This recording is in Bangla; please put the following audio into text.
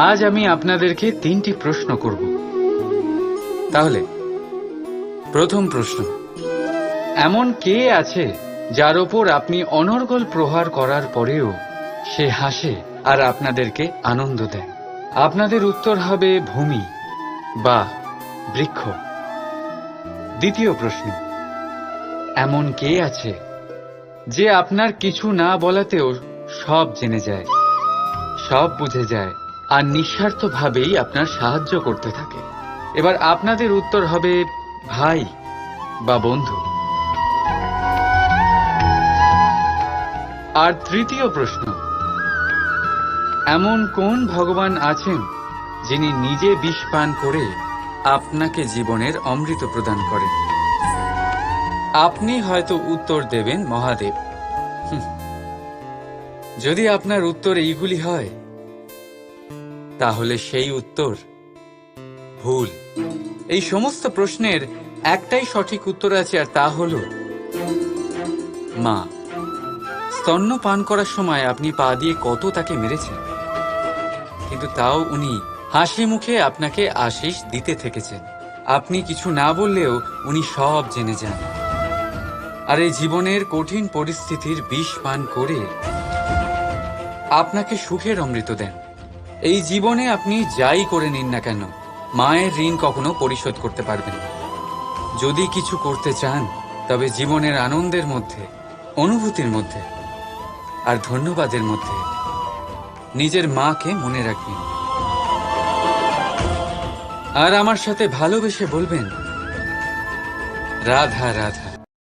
আজ আমি আপনাদেরকে 3টি প্রশ্ন করব। তাহলে প্রথম প্রশ্ন, এমন কে আছে যার ওপর আপনি অনর্গল প্রহার করার পরেও সে হাসে আর আপনাদেরকে আনন্দ দেয়? আপনাদের উত্তর হবে ভূমি বা বৃক্ষ। দ্বিতীয় প্রশ্ন, এমন কে আছে যে আপনার কিছু না বলাতেও সব জেনে যায়, সব বুঝে যায় আর নিঃস্বার্থভাবেই আপনার সাহায্য করতে থাকে? এবার আপনাদের উত্তর হবে ভাই বা বন্ধু। আর তৃতীয় প্রশ্ন, এমন কোন ভগবান আছেন যিনি নিজে বিষ পান করে আপনাকে জীবনের অমৃত প্রদান করেন? আপনি হয়তো উত্তর দেবেন মহাদেব। যদি আপনার উত্তর এইগুলি হয় তাহলে সেই উত্তর ভুল। এই সমস্ত প্রশ্নের একটাই সঠিক উত্তর আছে, আর তা হল মা। স্তন্য পান করার সময় আপনি পা দিয়ে কত তাকে মেরেছেন, কিন্তু তাও উনি হাসি মুখে আপনাকে আশিস দিতে থেকেছেন। আপনি কিছু না বললেও উনি সব জেনে যান, আর এই জীবনের কঠিন পরিস্থিতির বিষ পান করে আপনাকে সুখের অমৃত দেন। এই জীবনে আপনি যাই করে নিন না কেন, মায়ের ঋণ কখনো পরিশোধ করতে পারবেন না। যদি কিছু করতে চান তবে জীবনের আনন্দের মধ্যে, অনুভূতির মধ্যে আর ধন্যবাদের মধ্যে নিজের মাকে মনে রাখবেন, আর আমার সাথে ভালোবেসে বলবেন রাধা রাধা।